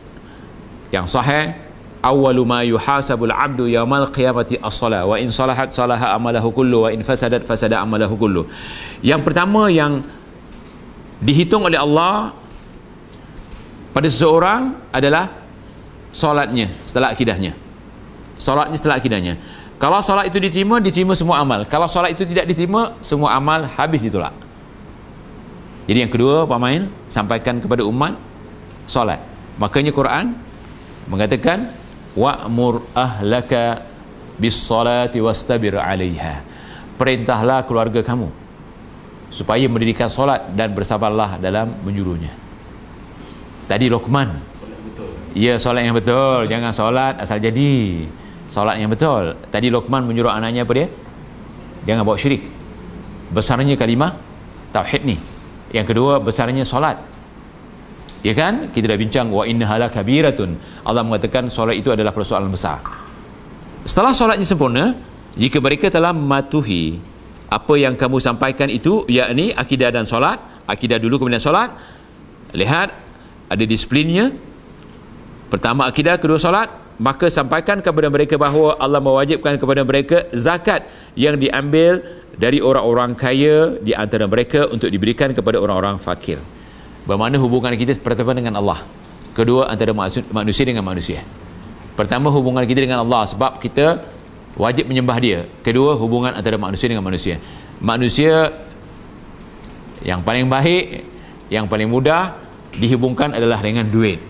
yang sahih, awwalu ma yuhasabul abdu yaumal qiyamati as-salah wa in salahat salaha amalahu kullu wa in fasadat fasada amalahu kullu. Yang pertama yang dihitung oleh Allah pada seseorang adalah solatnya setelah akidahnya. Solatnya setelah akidahnya. Kalau solat itu diterima, diterima semua amal. Kalau solat itu tidak diterima, semua amal habis ditolak. Jadi yang kedua, Pak Mail, sampaikan kepada umat solat. Makanya Quran mengatakan wa'mur ahlaka bis-salati wastabir 'alaiha. Perintahlah keluarga kamu supaya mendirikan solat dan bersabarlah dalam menjuruhnya. Tadi Luqman. Ya, solat yang betul, jangan solat asal jadi. Solat yang betul. Tadi Luqman menyuruh anaknya apa dia? Jangan bawa syirik. Besarnya kalimah tauhid ni. Yang kedua, besarnya solat. Ya kan? Kita dah bincang wa innaha lakabiratun. Allah mengatakan solat itu adalah persoalan besar. Setelah solatnya sempurna, jika mereka telah mematuhi apa yang kamu sampaikan itu, yakni akidah dan solat, akidah dulu kemudian solat, lihat ada disiplinnya. Pertama akidah, kedua solat, maka sampaikan kepada mereka bahawa Allah mewajibkan kepada mereka zakat yang diambil dari orang-orang kaya di antara mereka untuk diberikan kepada orang-orang fakir. Bermakna hubungan kita pertama dengan Allah, kedua antara manusia dengan manusia. Pertama hubungan kita dengan Allah sebab kita wajib menyembah dia. Kedua hubungan antara manusia dengan manusia. Manusia yang paling baik, yang paling mudah dihubungkan adalah dengan duit.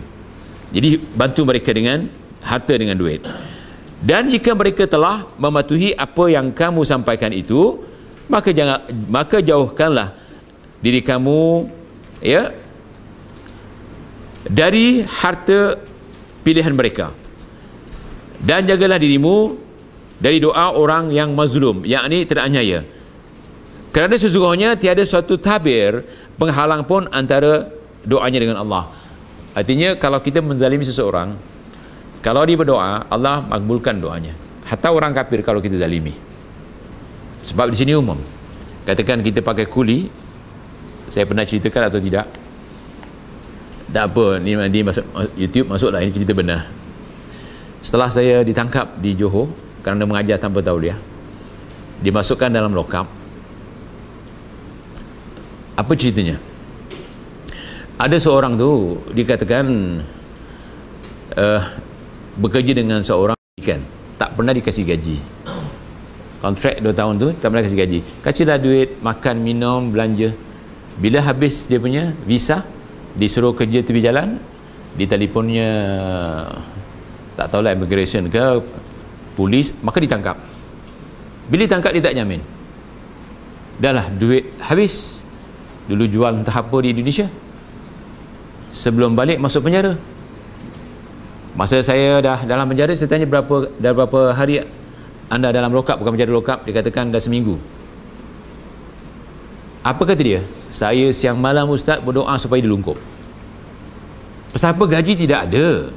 Jadi bantu mereka dengan harta, dengan duit. Dan jika mereka telah mematuhi apa yang kamu sampaikan itu, maka jauhkanlah diri kamu, ya, dari harta pilihan mereka, dan jagalah dirimu dari doa orang yang mazlum, yakni teraniaya, kerana sesungguhnya tiada suatu tabir penghalang pun antara doanya dengan Allah. Artinya kalau kita menzalimi seseorang, kalau dia berdoa, Allah makbulkan doanya. Hatta orang kafir kalau kita zalimi. Sebab di sini umum. Katakan kita pakai kuli saya pernah ceritakan atau tidak, tak apa, ni masuk YouTube, masuklah, ini cerita benar. Setelah saya ditangkap di Johor kerana mengajar tanpa tauliah, dimasukkan dalam lokap. Apa ceritanya? Ada seorang tu dikatakan bekerja dengan seorang ikan, tak pernah dikasih gaji. Kontrak 2 tahun tu tak pernah kasih gaji. Kasihlah duit, makan, minum, belanja. Bila habis dia punya visa, disuruh kerja tepi jalan, diteleponnya tak tahulah immigration ke polis, maka ditangkap. Bila ditangkap dia tak jamin. Dah lah duit habis. Dulu jual entah apa di Indonesia. Sebelum balik masuk penjara. Masa saya dah dalam penjara, saya tanya berapa hari anda dalam lokap, bukan penjara lokap, dia katakan dah seminggu. Apa kata dia? Saya siang malam ustaz berdoa supaya dilungkup. Pasal apa? Gaji tidak ada.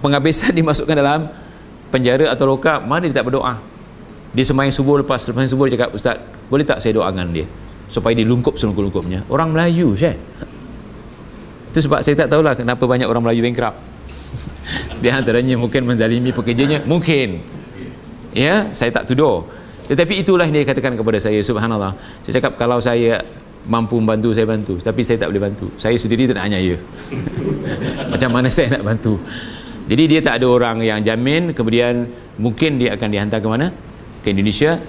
Penghabisan dimasukkan dalam penjara atau lokap, mana dia tak berdoa? Dia sembahyang subuh, lepas sembahyang subuh dia cakap, ustaz boleh tak saya doakan dia supaya dilungkup selungkup-lungkupnya? Orang Melayu Syekh. Itu sebab saya tak tahulah kenapa banyak orang Melayu bankrupt. Di antaranya mungkin menzalimi pekerjanya, mungkin, ya, saya tak tuduh, tetapi itulah yang dia katakan kepada saya. Subhanallah, saya cakap kalau saya mampu membantu, saya bantu, tapi saya tak boleh bantu, saya sendiri tak nak anyaya. Macam mana saya nak bantu? Jadi dia tak ada orang yang jamin. Kemudian mungkin dia akan dihantar ke mana? Ke Indonesia,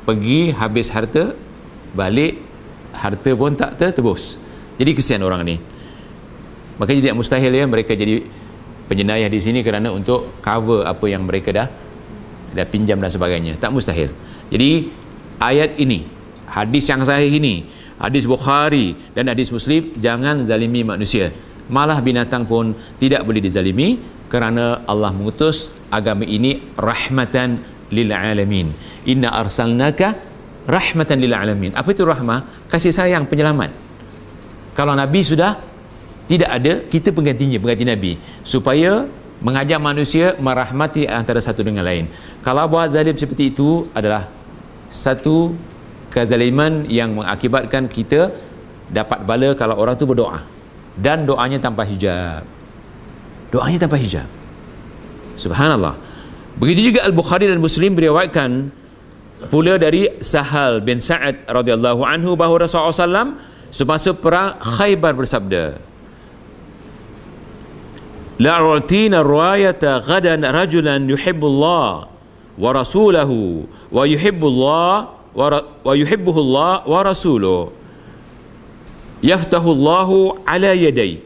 pergi habis harta, balik harta pun tak tertebus. Jadi kesian orang ni. Makanya tidak mustahil ya mereka jadi penjenayah di sini kerana untuk cover apa yang mereka dah pinjam dan sebagainya. Tak mustahil. Jadi ayat ini, hadis yang sahih ini, hadis Bukhari dan hadis Muslim, jangan zalimi manusia. Malah binatang pun tidak boleh dizalimi kerana Allah mengutus agama ini rahmatan lil alamin. Inna arsalnaka rahmatan lil alamin. Apa itu rahmah? Kasih sayang, penyelamat. Kalau Nabi sudah tidak ada, kita penggantinya, pengganti Nabi, supaya mengajak manusia merahmati antara satu dengan lain. Kalau buat zalim seperti itu adalah satu kezaliman yang mengakibatkan kita dapat bala kalau orang tu berdoa, dan doanya tanpa hijab. Doanya tanpa hijab. Subhanallah. Begitu juga Al-Bukhari dan Muslim beriwayatkan pula dari Sahal bin Sa'ad radhiyallahu anhu bahawa Rasulullah SAW semasa perang Khaybar bersabda, la'u'tina ar-rayata ghadan rajulan yuhibbullah wa rasulahu wa yuhibbullah wa yuhibbuhullah wa rasuluhu yaftahullahu ala yaday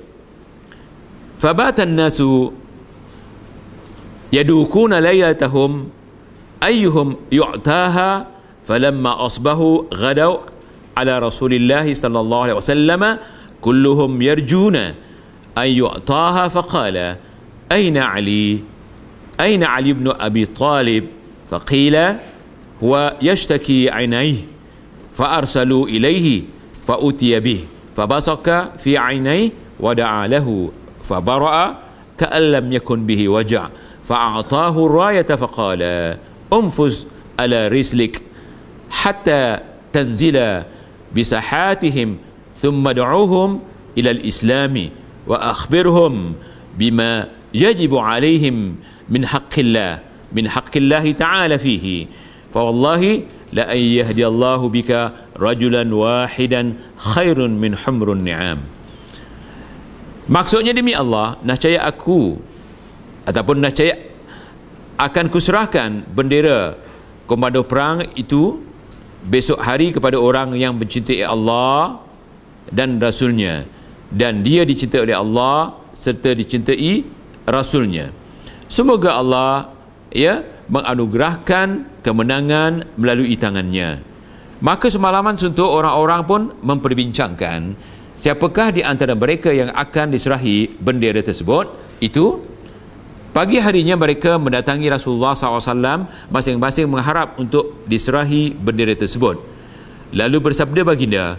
fabata an-nasu yadukuna laylatahum ayyuhum yu'taha falamma asbahu ghadaw ala rasulillahi sallallahu alaihi wasallam kulluhum yarjuna an yu'taha faqala ayna Ali ibn Abi Talib faqila huwa yashtaki 'ainayhi faarsalu ilayhi fautiya bih fabasaka fi 'ainayhi wa da'a lahu fabara'a ka'an lam yakun bihi waja' fa'atahu ar-rayata faqala unfuz ala rislik hatta tanzila bisahatihim thumma da'uhum ila al-islami wa akhbirhum bima yajibu alaihim min haqqillahi ta'ala fihi fa wallahi la an yahdiyallahu bika rajulan wahidan khairun min humrun ni'am. Maksudnya demi Allah, nescaya aku ataupun nescaya akan kuserahkan bendera komando perang itu besok hari kepada orang yang mencintai Allah dan Rasulnya, dan dia dicintai oleh Allah serta dicintai Rasulnya. Semoga Allah menganugerahkan kemenangan melalui tangannya. Maka semalaman suntuk orang-orang pun memperbincangkan siapakah di antara mereka yang akan diserahi bendera tersebut. Itu pagi harinya mereka mendatangi Rasulullah SAW, masing-masing mengharap untuk diserahi bendera tersebut. Lalu bersabda baginda,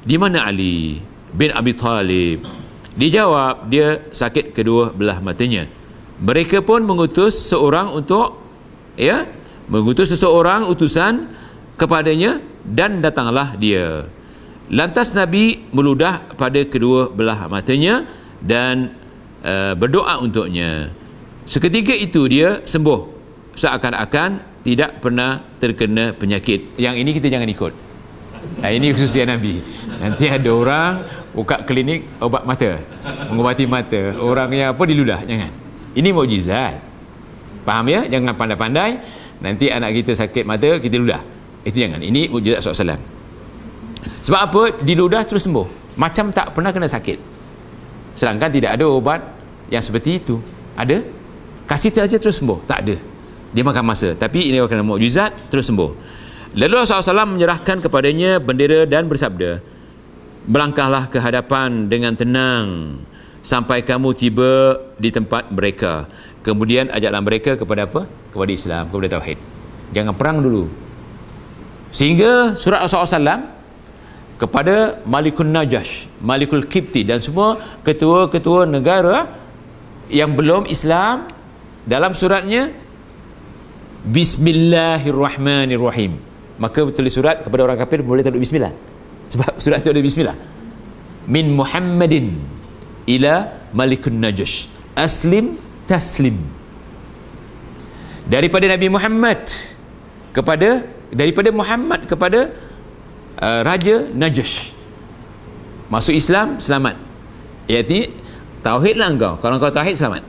di mana Ali bin Abi Talib? Dijawab, dia sakit kedua belah matanya. Mereka pun mengutus seseorang utusan kepadanya dan datanglah dia. Lantas Nabi meludah pada kedua belah matanya dan berdoa untuknya. Seketika itu dia sembuh, seakan-akan tidak pernah terkena penyakit. Yang ini kita jangan ikut. Ini khususnya Nabi. Nanti ada orang buka klinik obat mata, mengobati mata, orang yang apa diludah. Jangan. Ini mukjizat. Faham ya? Jangan pandai-pandai nanti anak kita sakit mata kita ludah. Itu jangan. Ini mukjizat SAW. Sebab apa? Diludah terus sembuh, macam tak pernah kena sakit. Sedangkan tidak ada obat yang seperti itu. Ada? Kasih saja terus sembuh? Tak ada. Dia makan masa. Tapi ini kena mukjizat terus sembuh. Lalu Rasulullah SAW menyerahkan kepadanya bendera dan bersabda, "Melangkahlah ke hadapan dengan tenang sampai kamu tiba di tempat mereka. Kemudian ajaklah mereka kepada apa? Kepada Islam, kepada Tauhid. Jangan perang dulu." Sehingga surat Rasulullah SAW kepada Malikul Najash, Malikul Kipti dan semua ketua-ketua negara yang belum Islam, dalam suratnya Bismillahirrahmanirrahim. Maka tulis surat kepada orang kafir boleh taruh bismillah, sebab surat itu ada bismillah. Min Muhammadin ila Malikun Najash aslim taslim. Daripada Nabi Muhammad daripada Muhammad kepada Raja Najash, masuk Islam selamat. Iaitu tauhidlah engkau. Kalau engkau tauhid selamat.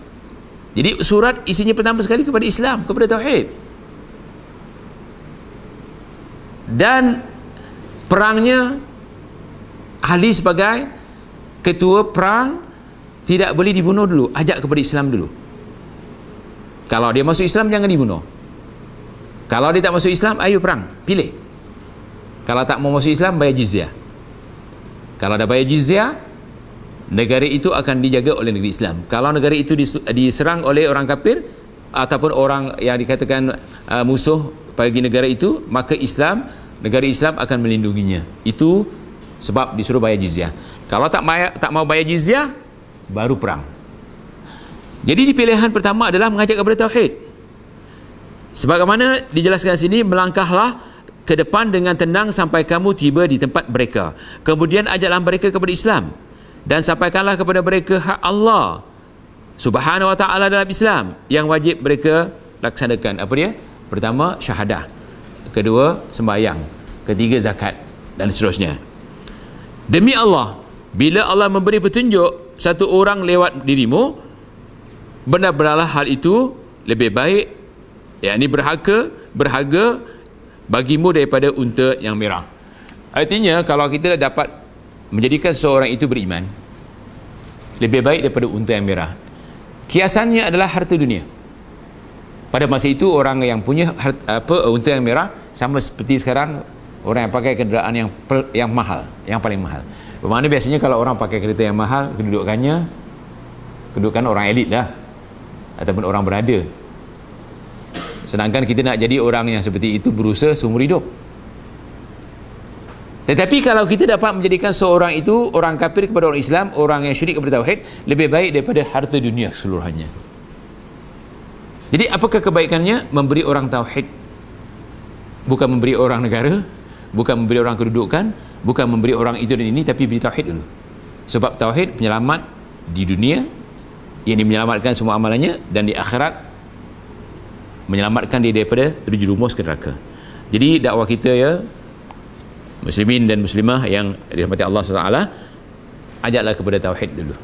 Jadi surat isinya pertama sekali kepada Islam, kepada tauhid. Dan perangnya, ahli sebagai ketua perang tidak boleh dibunuh dulu, ajak kepada Islam dulu. Kalau dia masuk Islam jangan dibunuh. Kalau dia tak masuk Islam, ayo perang, pilih. Kalau tak mau masuk Islam, bayar jizyah. Kalau dah bayar jizyah, negara itu akan dijaga oleh negeri Islam. Kalau negara itu diserang oleh orang kafir ataupun orang yang dikatakan musuh bagi negara itu, maka negara Islam akan melindunginya. Itu sebab disuruh bayar jizyah. Kalau tak mau bayar jizyah, baru perang. Jadi pilihan pertama adalah mengajak kepada tauhid. Sebagaimana dijelaskan sini, melangkahlah ke depan dengan tenang sampai kamu tiba di tempat mereka. Kemudian ajaklah mereka kepada Islam dan sampaikanlah kepada mereka hak Allah Subhanahu wa ta'ala dalam Islam yang wajib mereka laksanakan. Apa dia? Pertama, syahadah. Kedua, sembahyang. Ketiga, zakat. Dan seterusnya. Demi Allah, bila Allah memberi petunjuk satu orang lewat dirimu, benar-benarlah hal itu lebih baik, yakni berharga bagimu daripada unta yang merah. Artinya, kalau kita dapat menjadikan seseorang itu beriman, lebih baik daripada unta yang merah. Kiasannya adalah harta dunia. Pada masa itu orang yang punya unta yang merah sama seperti sekarang orang yang pakai kenderaan yang mahal, yang paling mahal. Bermakna biasanya kalau orang pakai kereta yang mahal, kedudukan orang elit lah, ataupun orang berada. Sedangkan kita nak jadi orang yang seperti itu berusaha seumur hidup. Tetapi kalau kita dapat menjadikan seorang itu orang kafir kepada orang Islam, orang yang syirik kepada tauhid, lebih baik daripada harta dunia keseluruhannya. Jadi apakah kebaikannya? Memberi orang tauhid, bukan memberi orang negara, bukan memberi orang kedudukan, bukan memberi orang itu dan ini, tapi beri tauhid dulu. Sebab tauhid penyelamat di dunia, yang menyelamatkan semua amalannya, dan di akhirat menyelamatkan dia daripada terjerumus ke neraka. Jadi dakwah kita ya, muslimin dan muslimah yang dirahmati Allah SWT, ajaklah kepada tauhid dulu.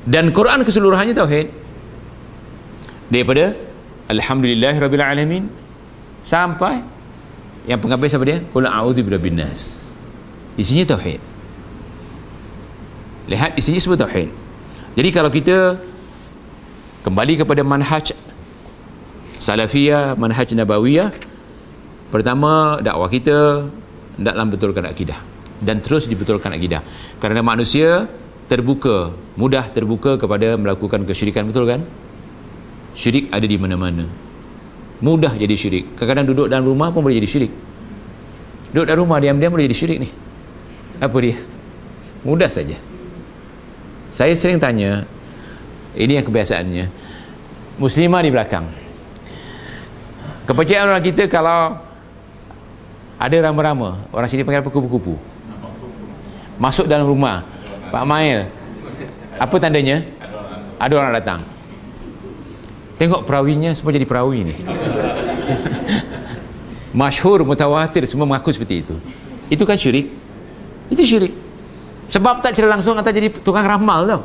Dan Quran keseluruhannya tauhid, daripada Alhamdulillahirabbil alamin sampai yang penghabis apa dia? Qul a'udzu birabbin nas. Isinya tauhid. Lihat, isinya semua tauhid. Jadi kalau kita kembali kepada manhaj salafiyah, manhaj nabawiyah, pertama dakwah kita hendaklah betulkan akidah dan terus dibetulkan akidah, kerana manusia terbuka, mudah terbuka kepada melakukan kesyirikan, betul kan? Syirik ada di mana-mana, mudah jadi syirik. Kadang-kadang duduk dalam rumah pun boleh jadi syirik. Duduk dalam rumah diam-diam boleh jadi syirik ni. Apa dia? Mudah saja. Saya sering tanya, ini yang kebiasaannya, muslimah di belakang. Kepercayaan orang kita, kalau Ada rama-rama, orang sini panggil apa, kupu-kupu. Masuk dalam rumah. Pak Mail, apa tandanya? Ada orang datang. Tengok perawinya semua jadi perawi ni. Masyhur, mutawatir, semua mengaku seperti itu. Itu kan syirik. Itu syirik. Sebab tak secara langsung atau jadi tukang ramal tau.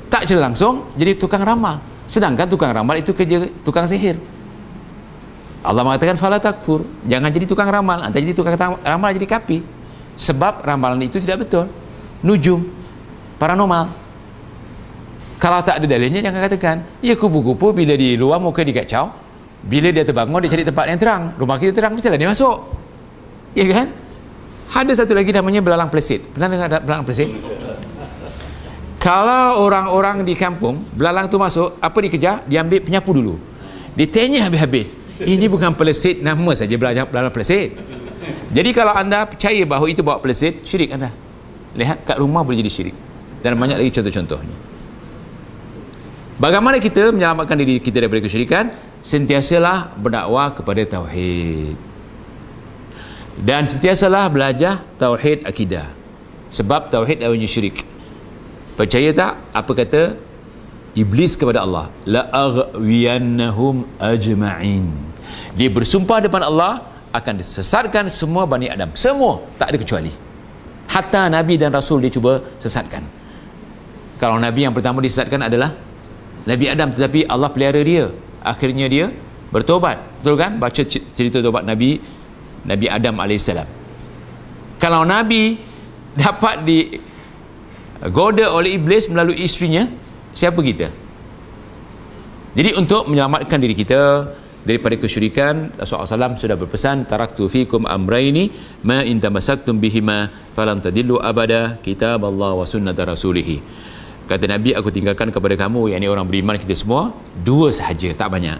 Tak secara langsung jadi tukang ramal. Sedangkan tukang ramal itu kerja tukang sihir. Allah mengatakan fala takfur, jangan jadi tukang ramal, antara jadi tukang ramal jadi kapi. Sebab ramalan itu tidak betul. Nujum, paranormal. Kalau tak ada dalilnya jangan katakan. Ya, kupu-kupu bila di luar muka dikacau, bila dia terbangun dia cari tempat yang terang. Rumah kita terang, mestilah dia masuk. Ya kan? Ada satu lagi namanya belalang pelesit. Pernah dengar belalang pelesit? Kalau orang-orang di kampung belalang tu masuk, apa dikejar? Diambil penyapu dulu. Ditanya habis-habis. Ini bukan pelesit, nama saja belalang pelesit. Jadi kalau anda percaya bahawa itu bawa pelesit, syirik anda. Lihat kat rumah boleh jadi syirik. Dan banyak lagi contoh-contohnya. Bagaimana kita menyelamatkan diri kita daripada kesyirikan? Sentiasalah berdakwah kepada tauhid. Dan sentiasalah belajar tauhid akidah. Sebab tauhid adalah syirik. Percaya tak apa kata Iblis kepada Allah? La aghwiyannahum ajma'in. Dia bersumpah depan Allah akan disesatkan semua Bani Adam. Semua, tak ada kecuali. Hatta Nabi dan Rasul dia cuba sesatkan. Kalau Nabi yang pertama disesatkan adalah Nabi Adam, tetapi Allah pelihara dia. Akhirnya dia bertobat. Betul kan? Baca cerita tobat Nabi Adam AS. Kalau Nabi dapat digoda oleh Iblis melalui isterinya, siapa kita? Jadi untuk menyelamatkan diri kita daripada kesyirikan, Rasulullah SAW sudah berpesan, taraktu fikum amraini ma in tamassaktum bihima falam tadillu abada, kitab Allah wa sunnat rasulih. Kata Nabi, aku tinggalkan kepada kamu, yakni orang beriman kita semua, dua sahaja, tak banyak.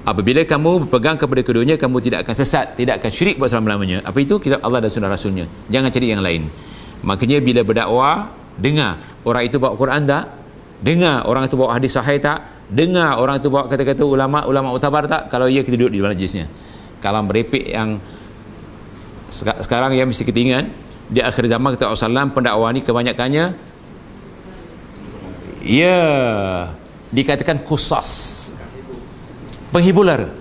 Apabila kamu berpegang kepada keduanya, kamu tidak akan sesat, tidak akan syirik buat selama-lamanya. Apa itu? Kitab Allah dan sunnah rasulnya. Jangan cari yang lain. Makanya bila berdakwah, dengar orang itu bawa Quran tak? Dengar orang itu bawa hadis sahih tak? Dengar orang itu bawa kata-kata ulama utabar tak? Kalau ia, kita duduk di majlisnya. Kalau merepek yang sekarang yang mesti kita ingat, di akhir zaman kata Rasulullah SAW, pendakwah ni kebanyakannya dikatakan kusas, penghibur lara.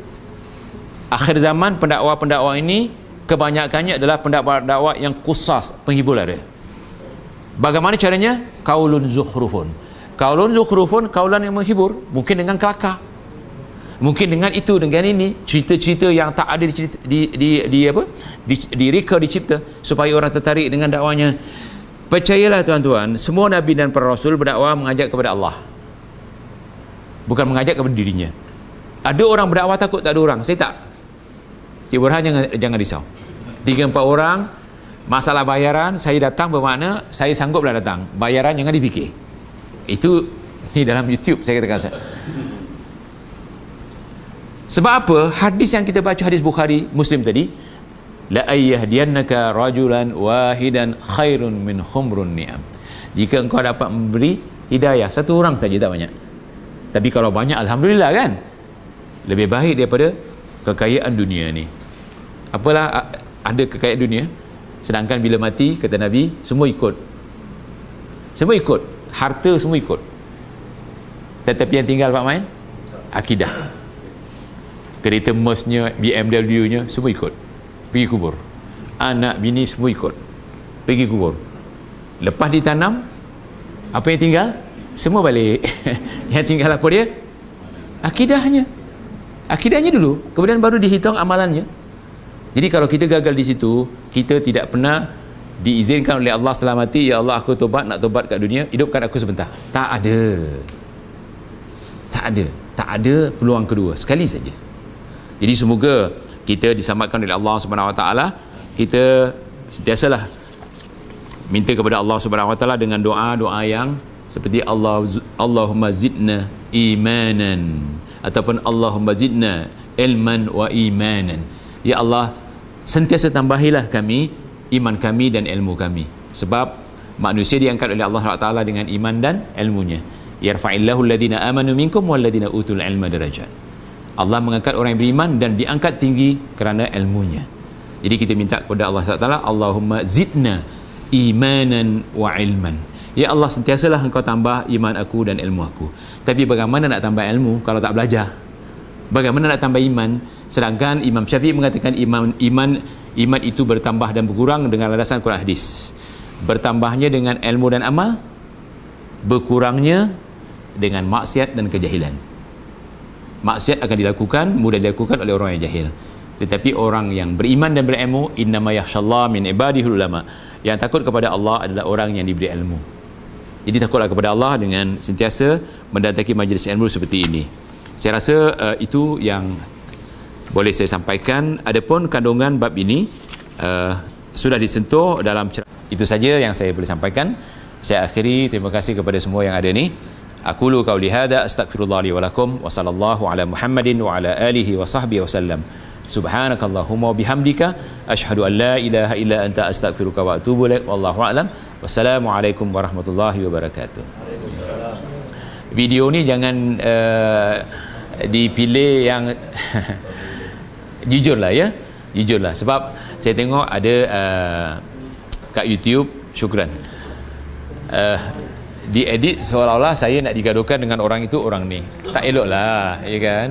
Akhir zaman pendakwa-pendakwa ini kebanyakannya adalah pendakwa yang kusas, penghibur lara. Bagaimana caranya? Qaulun zukhrufun. Qaulun zukhrufun, kaulan yang menghibur, mungkin dengan kelakar, mungkin dengan itu, dengan ini, cerita-cerita yang tak ada direka, dicipta supaya orang tertarik dengan dakwanya. Percayalah tuan-tuan, semua Nabi dan para Rasul berdakwah mengajak kepada Allah, bukan mengajak kepada dirinya. Ada orang berdakwah takut tak ada orang. Saya tak. Cik Burhan jangan risau. 3-4 orang, masalah bayaran, saya datang bermakna saya sangguplah datang. Bayaran jangan dipikir. Itu ni dalam YouTube saya katakan. Sebab apa? Hadis yang kita baca, hadis Bukhari, Muslim tadi, la ayyahdiyannaka rajulan wahidan khairun min khumrun ni'am. Jika engkau dapat memberi hidayah satu orang saja, tak banyak. Tapi kalau banyak, alhamdulillah kan? Lebih baik daripada kekayaan dunia ni. Apalah ada kekayaan dunia, sedangkan bila mati, kata Nabi, semua ikut. Semua ikut. Harta semua ikut. Tetapi yang tinggal Pak Main, akidah. Kereta Merce-nya, BMW-nya, semua ikut. Pergi kubur. Anak bini semua ikut. Pergi kubur. Lepas ditanam, apa yang tinggal? Semua balik. Yang tinggal apa dia? Akidahnya. Akidahnya dulu, kemudian baru dihitung amalannya. Jadi kalau kita gagal di situ, kita tidak pernah diizinkan oleh Allah setelah mati, ya Allah aku tobat, nak tobat kat dunia, hidupkan aku sebentar. Tak ada. Tak ada. Tak ada peluang kedua. Sekali saja. Jadi semoga kita diselamatkan oleh Allah Subhanahu Wa Taala. Kita sentiasalah minta kepada Allah Subhanahu Wa Taala dengan doa-doa yang seperti Allahumma zidna imanan, ataupun Allahumma zidna ilman wa imanan. Ya Allah, sentiasa tambahilah kami iman kami dan ilmu kami. Sebab manusia diangkat oleh Allah Taala dengan iman dan ilmunya. Yarfa'illahu alladhina amanu minkum walladhina utul ilma darajat. Allah mengangkat orang yang beriman dan diangkat tinggi kerana ilmunya. Jadi kita minta kepada Allah SWT, Allahumma zidna imanan wa ilman. Ya Allah, sentiasalah engkau tambah iman aku dan ilmu aku. Tapi bagaimana nak tambah ilmu kalau tak belajar? Bagaimana nak tambah iman? Sedangkan Imam Syafi'i mengatakan iman itu bertambah dan berkurang dengan landasan Quran hadis. Bertambahnya dengan ilmu dan amal, berkurangnya dengan maksiat dan kejahilan. Maksiat akan dilakukan, mudah dilakukan oleh orang yang jahil. Tetapi orang yang beriman dan berilmu, innama yakhshallah min ibadihil ulama. Yang takut kepada Allah adalah orang yang diberi ilmu. Jadi takutlah kepada Allah dengan sentiasa mendatangi majlis ilmu seperti ini. Saya rasa itu yang boleh saya sampaikan. Adapun kandungan bab ini sudah disentuh dalam itu saja yang saya boleh sampaikan. Saya akhiri, terima kasih kepada semua yang ada ni. Aqulu qauli hadza astaghfirullah li wa lakum wa sallallahu ala Muhammadin wa ala alihi wa sahbihi wasallam. Subhanakallahumma wa bihamdika asyhadu an la ilaha illa anta astaghfiruka wa atubu ilaik. Wallahu a'lam. Wassalamualaikum warahmatullahi wabarakatuh. Video ni jangan dipilih yang jujurlah ya. Jujurlah sebab saya tengok ada kat YouTube, syukran. Diedit seolah-olah saya nak digaduhkan dengan orang itu orang ni. Tak eloklah, ya kan?